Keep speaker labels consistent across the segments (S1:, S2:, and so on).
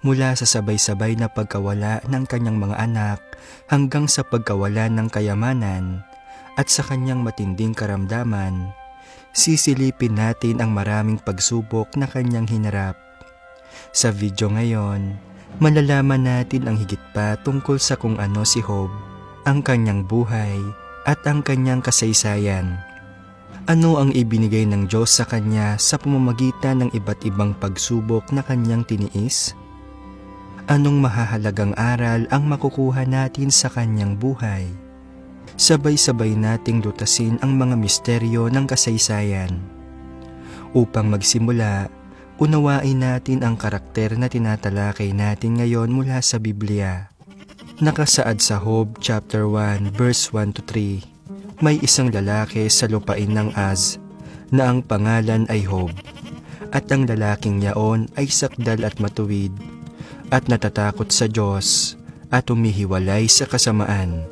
S1: mula sa sabay-sabay na pagkawala ng kanyang mga anak hanggang sa pagkawala ng kayamanan at sa kanyang matinding karamdaman, sisilipin natin ang maraming pagsubok na kanyang hinarap. Sa video ngayon, malalaman natin ang higit pa tungkol sa kung ano si Job, ang kanyang buhay at ang kanyang kasaysayan. Ano ang ibinigay ng Diyos sa kanya sa pamamagitan ng iba't ibang pagsubok na kanyang tiniis? Anong mahahalagang aral ang makukuha natin sa kanyang buhay? Sabay-sabay nating lutasin ang mga misteryo ng kasaysayan. Upang magsimula, unawain natin ang karakter na tinatalakay natin ngayon mula sa Biblia. Nakasaad sa Job chapter 1 verse 1 to 3. May isang lalaki sa lupain ng Az na ang pangalan ay Job, at ang lalaking yaon ay sakdal at matuwid at natatakot sa Diyos at humihiwalay sa kasamaan.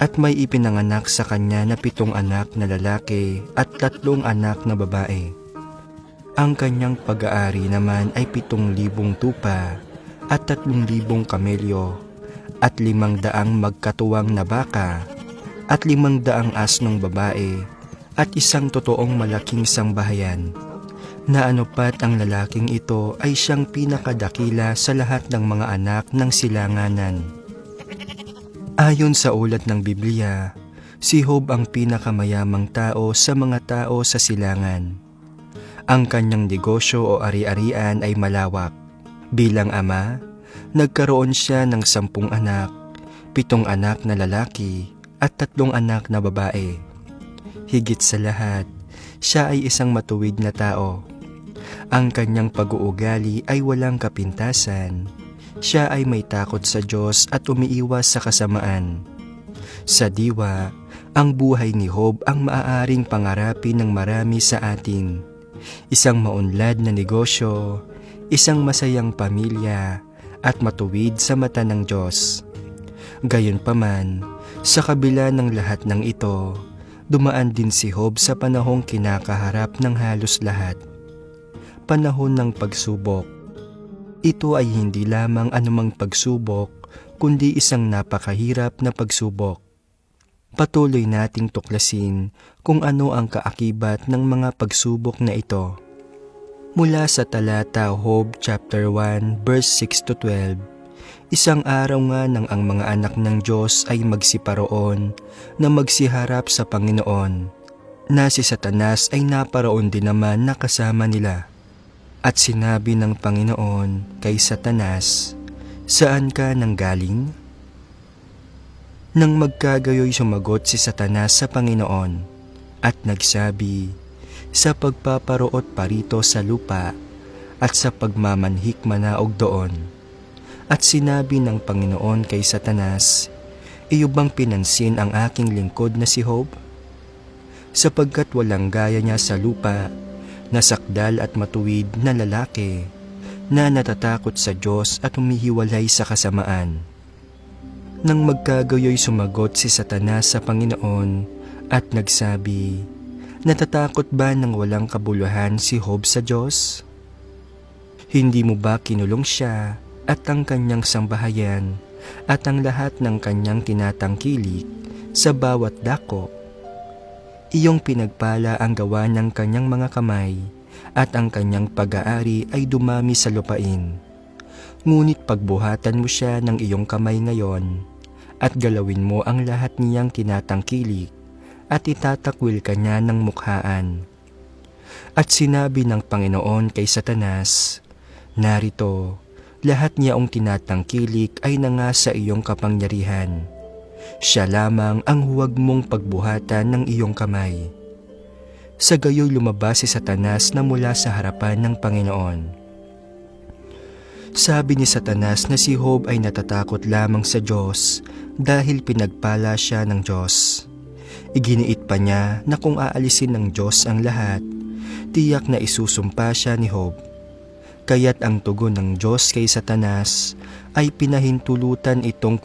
S1: At may ipinanganak sa kanya na 7 anak na lalaki at 3 anak na babae. Ang kanyang pag-aari naman ay 7,000 tupa at 3,000 kamelyo at 500 magkatuwang na baka at 500 asnong babae at isang totoong malaking sangbahayan, na anupat ang lalaking ito ay siyang pinakadakila sa lahat ng mga anak ng silanganan. Ayon sa ulat ng Biblia, si Job ang pinakamayamang tao sa mga tao sa silangan. Ang kanyang negosyo o ari-arian ay malawak. Bilang ama, nagkaroon siya ng 10 anak, 7 anak na lalaki at 3 anak na babae. Higit sa lahat, siya ay isang matuwid na tao. Ang kanyang pag-uugali ay walang kapintasan. Siya ay may takot sa Diyos at umiiwas sa kasamaan. Sa diwa, ang buhay ni Job ang maaaring pangarapin ng marami sa atin. Isang maunlad na negosyo, isang masayang pamilya, at matuwid sa mata ng Diyos. Gayunpaman, sa kabila ng lahat ng ito, dumaan din si Job sa panahong kinakaharap ng halos lahat. Panahon ng pagsubok. Ito ay hindi lamang anumang pagsubok, kundi isang napakahirap na pagsubok. Patuloy nating tuklasin kung ano ang kaakibat ng mga pagsubok na ito. Mula sa talata Job chapter 1 verse 6 to 12, isang araw nga nang ang mga anak ng Diyos ay magsiparoon na magsiharap sa Panginoon, na si Satanas ay naparoon din naman na kasama nila. At sinabi ng Panginoon kay Satanas, "Saan ka nanggaling?" Nang magkagayoy sumagot si Satanas sa Panginoon at nagsabi, "Sa pagpaparoot parito sa lupa at sa pagmamanhik manaog doon." At sinabi ng Panginoon kay Satanas, "Iyo bang pinansin ang aking lingkod na si Job? Sapagkat walang gaya niya sa lupa, na sakdal at matuwid na lalaki, na natatakot sa Diyos at humihiwalay sa kasamaan." Nang magkagayoy sumagot si Satanas sa Panginoon at nagsabi, "Natatakot ba ng walang kabuluhan si Job sa Diyos? Hindi mo ba kinulong siya at ang kanyang sambahayan at ang lahat ng kanyang tinatangkilik sa bawat dako? Iyong pinagpala ang gawa ng kanyang mga kamay at ang kanyang pag-aari ay dumami sa lupain. Ngunit pagbuhatan mo siya ng iyong kamay ngayon at galawin mo ang lahat niyang tinatangkilik at itatakwil ka niya ng mukhaan." At sinabi ng Panginoon kay Satanas, "Narito, lahat niyaong tinatangkilik ay nangasa iyong kapangyarihan. Siya lamang ang huwag mong pagbuhatan ng iyong kamay." Sa gayoy lumabas si Satanas na mula sa harapan ng Panginoon. Sabi ni Satanas na si Job ay natatakot lamang sa Diyos dahil pinagpala siya ng Diyos. Iginiit pa niya na kung aalisin ng Diyos ang lahat, tiyak na isusumpa siya ni Job. Kaya't ang tugon ng Diyos kay Satanas ay pinahintulutan itong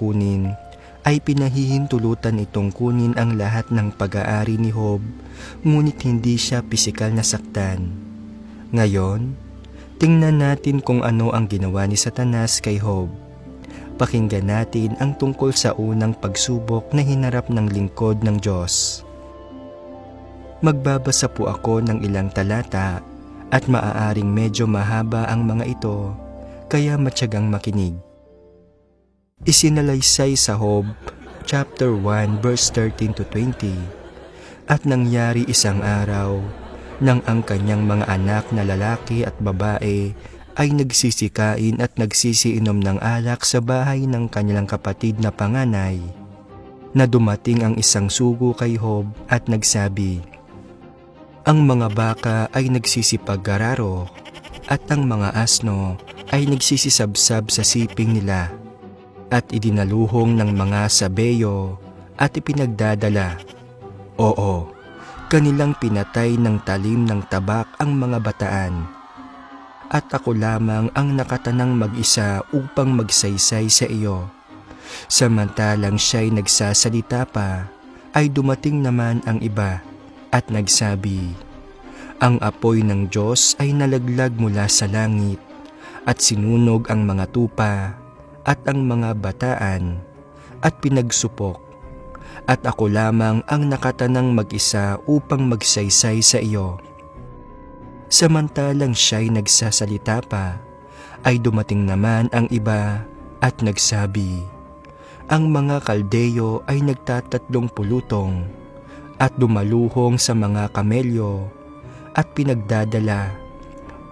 S1: kunin ang lahat ng pag-aari ni Job, ngunit hindi siya pisikal na saktan. Ngayon, Tingnan natin kung ano ang ginawa ni Satanas kay Job. Pakinggan natin ang tungkol sa unang pagsubok na hinarap ng lingkod ng Diyos. Magbabasa po ako ng ilang talata at maaaring medyo mahaba ang mga ito, kaya matyagang makinig. Isinalaysay sa Job, chapter 1, verse 13 to 20. At nangyari isang araw, nang ang kanyang mga anak na lalaki at babae ay nagsisikain at nagsisiinom ng alak sa bahay ng kanilang kapatid na panganay, na dumating ang isang sugo kay Job at nagsabi, ang mga baka ay nagsisipaggararo at ang mga asno ay nagsisisabsab sa siping nila, at idinaluhong ng mga sabeyo at ipinagdadala. Oo, kanilang pinatay ng talim ng tabak ang mga bataan. At ako lamang ang nakatanang mag-isa upang magsaysay sa iyo. Samantalang siya'y nagsasalita pa, ay dumating naman ang iba at nagsabi, ang apoy ng Diyos ay nalaglag mula sa langit at sinunog ang mga tupa at ang mga bataan at pinagsupok. At ako lamang ang nakatanang mag-isa upang magsaysay sa iyo. Samantalang siya'y nagsasalita pa, ay dumating naman ang iba at nagsabi, ang mga Kaldeyo ay nagtatatlong pulutong at dumaluhong sa mga kamelyo at pinagdadala.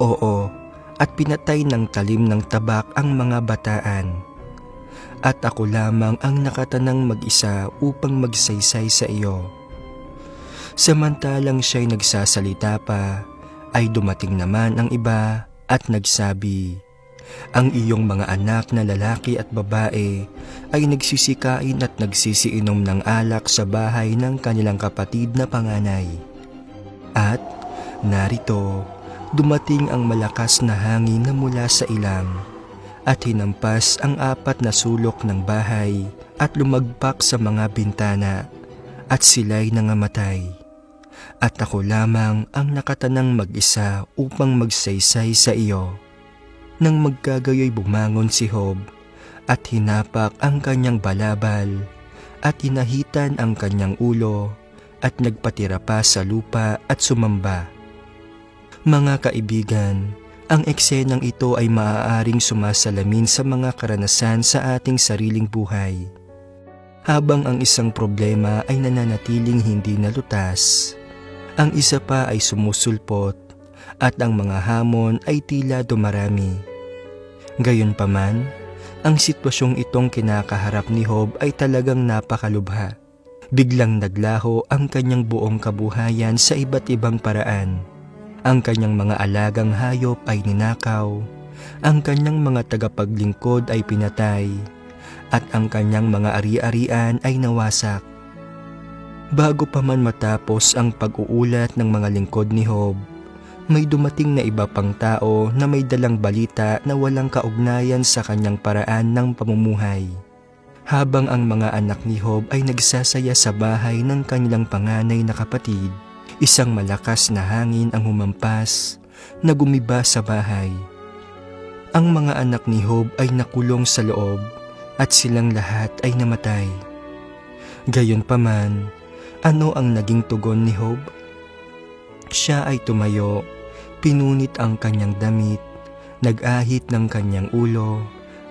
S1: Oo, at pinatay ng talim ng tabak ang mga bataan. At ako lamang ang nakatanang mag-isa upang magsaysay sa iyo. Samantalang siya'y nagsasalita pa, ay dumating naman ang iba at nagsabi, ang iyong mga anak na lalaki at babae ay nagsisikain at nagsisiinom ng alak sa bahay ng kanilang kapatid na panganay. At narito, dumating ang malakas na hangin na mula sa ilang, at hinampas ang 4 na sulok ng bahay at lumagpak sa mga bintana, at sila'y nangamatay. At ako lamang ang nakatanang mag-isa upang magsaysay sa iyo. Nang magkagayoy bumangon si Job, at hinapak ang kanyang balabal, at inahitan ang kanyang ulo, at nagpatira pa sa lupa at sumamba. Mga kaibigan, ang eksenang ito ay maaaring sumasalamin sa mga karanasan sa ating sariling buhay. Habang ang isang problema ay nananatiling hindi nalutas, ang isa pa ay sumusulpot at ang mga hamon ay tila dumarami. Gayunpaman, ang sitwasyong itong kinakaharap ni Job ay talagang napakalubha. Biglang naglaho ang kanyang buong kabuhayan sa iba't ibang paraan. Ang kanyang mga alagang hayop ay ninakaw, ang kanyang mga tagapaglingkod ay pinatay, at ang kanyang mga ari-arian ay nawasak. Bago pa man matapos ang pag-uulat ng mga lingkod ni Job, may dumating na iba pang tao na may dalang balita na walang kaugnayan sa kanyang paraan ng pamumuhay. Habang ang mga anak ni Job ay nagsasaya sa bahay ng kanilang panganay na kapatid, isang malakas na hangin ang humampas na gumiba sa bahay. Ang mga anak ni Job ay nakulong sa loob at silang lahat ay namatay. Gayunpaman, ano ang naging tugon ni Job? Siya ay tumayo, pinunit ang kanyang damit, nag-ahit ng kanyang ulo,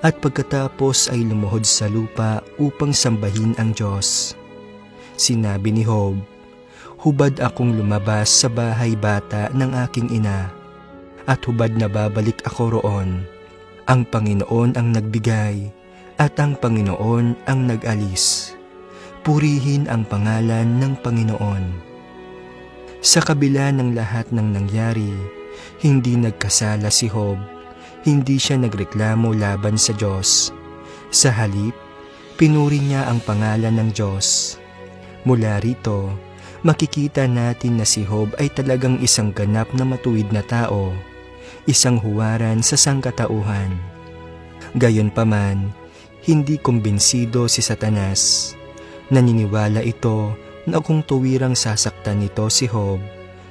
S1: at pagkatapos ay lumuhod sa lupa upang sambahin ang Diyos. Sinabi ni Job, hubad akong lumabas sa bahay bata ng aking ina, at hubad na babalik ako roon. Ang Panginoon ang nagbigay, at ang Panginoon ang nag-alis. Purihin ang pangalan ng Panginoon. Sa kabila ng lahat ng nangyari, hindi nagkasala si Job, hindi siya nagreklamo laban sa Diyos. Sa halip, pinuri niya ang pangalan ng Diyos. Mula rito, makikita natin na si Job ay talagang isang ganap na matuwid na tao, isang huwaran sa sangkatauhan. Gayunpaman, hindi kumbinsido si Satanas. Naniniwala ito na kung tuwirang sasaktan nito si Job,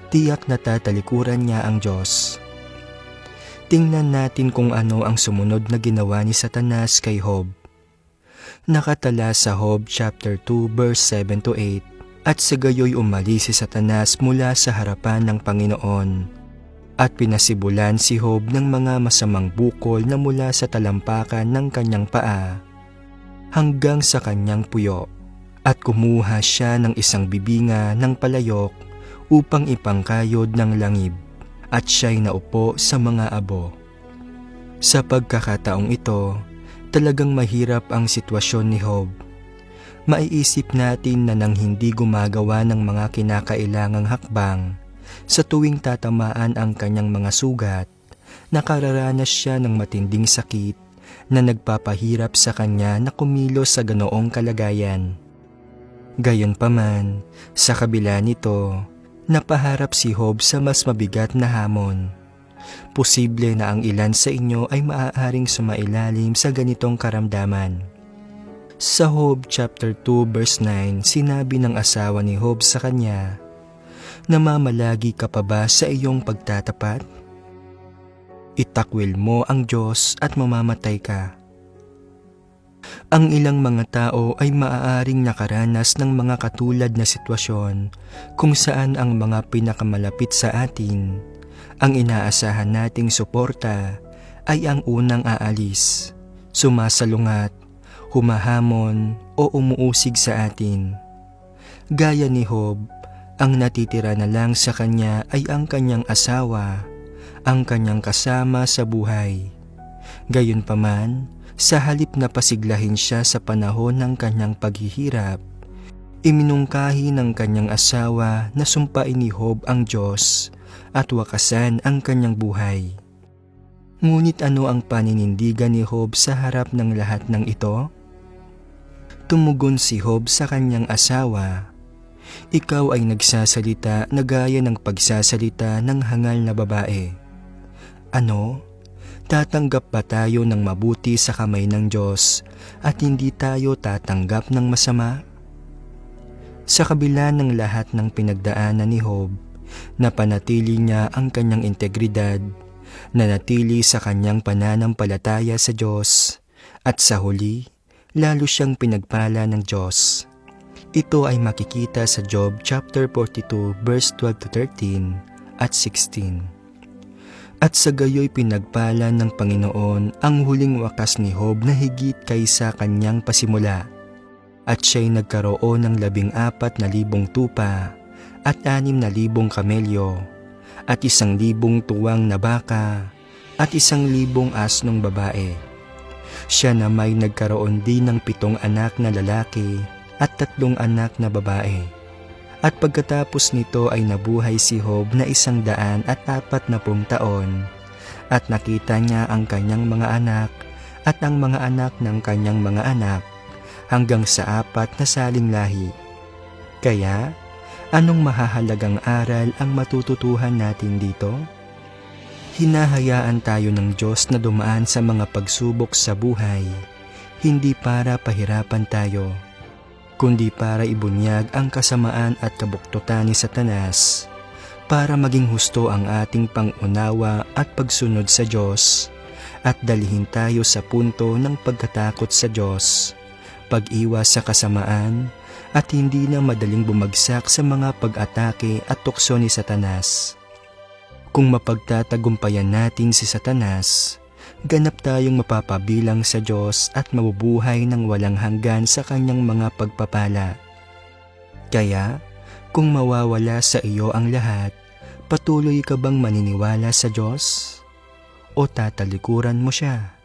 S1: tiyak na tatalikuran niya ang Diyos. Tingnan natin kung ano ang sumunod na ginawa ni Satanas kay Job. Nakatala sa Job chapter 2 verse 7 to 8, at sa gayoy umalis si Satanas mula sa harapan ng Panginoon, at pinasibulan si Job ng mga masamang bukol na mula sa talampakan ng kanyang paa hanggang sa kanyang puyo, at kumuha siya ng isang bibinga ng palayok upang ipangkayod ng langib, at siya'y naupo sa mga abo. Sa pagkakataong ito, talagang mahirap ang sitwasyon ni Job. Maiisip natin na nang hindi gumagawa ng mga kinakailangang hakbang, sa tuwing tatamaan ang kanyang mga sugat, nakararanas siya ng matinding sakit na nagpapahirap sa kanya na kumilos sa ganoong kalagayan. Gayunpaman, sa kabila nito, napaharap si Job sa mas mabigat na hamon. Posible na ang ilan sa inyo ay maaaring sumailalim sa ganitong karamdaman. Sa Job chapter 2 verse 9, sinabi ng asawa ni Job sa kanya, "Namamalagi ka pa ba sa iyong pagtatapat? Itakwil mo ang Diyos at mamamatay ka." Ang ilang mga tao ay maaaring nakaranas ng mga katulad na sitwasyon kung saan ang mga pinakamalapit sa atin, ang inaasahan nating suporta, ay ang unang aalis, sumasalungat, humahamon o umuusig sa atin. Gaya ni Job, ang natitira na lang sa kanya ay ang kanyang asawa, ang kanyang kasama sa buhay. Gayunpaman, sa halip na pasiglahin siya sa panahon ng kanyang paghihirap, iminungkahi ng kanyang asawa na sumpain ni Job ang Diyos at wakasan ang kanyang buhay. Ngunit ano ang paninindigan ni Job sa harap ng lahat ng ito? Tumugon si Job sa kanyang asawa, "Ikaw ay nagsasalita na gaya ng pagsasalita ng hangal na babae. Ano? Tatanggap ba tayo ng mabuti sa kamay ng Diyos at hindi tayo tatanggap ng masama?" Sa kabila ng lahat ng pinagdaanan ni Job, napanatili niya ang kanyang integridad, nanatili sa kanyang pananampalataya sa Diyos, at sa huli, lalo siyang pinagpala ng Diyos. Ito ay makikita sa Job chapter 42 verse 12 to 13 at 16. At sa gayoy pinagpala ng Panginoon ang huling wakas ni Job na higit kaysa kanyang pasimula. At siya'y nagkaroon ng 14,000 tupa at 6,000 kamelyo at 1,000 tuwang na baka at 1,000 asnong babae. Siya na may nagkaroon din ng 7 anak na lalaki at 3 anak na babae. At pagkatapos nito ay nabuhay si Job na 140 taon, at nakita niya ang kanyang mga anak at ang mga anak ng kanyang mga anak hanggang sa 4 na saling lahi. Kaya, anong mahahalagang aral ang matututuhan natin dito? Hinahayaan tayo ng Diyos na dumaan sa mga pagsubok sa buhay, hindi para pahirapan tayo, kundi para ibunyag ang kasamaan at kabuktutan ni Satanas, para maging husto ang ating pangunawa at pagsunod sa Diyos, at dalhin tayo sa punto ng pagkatakot sa Diyos, pag-iwas sa kasamaan, at hindi na madaling bumagsak sa mga pag-atake at tukso ni Satanas. Kung mapagtatagumpayan natin si Satanas, ganap tayong mapapabilang sa Diyos at mabubuhay ng walang hanggan sa kanyang mga pagpapala. Kaya, kung mawawala sa iyo ang lahat, patuloy ka bang maniniwala sa Diyos? O tatalikuran mo siya?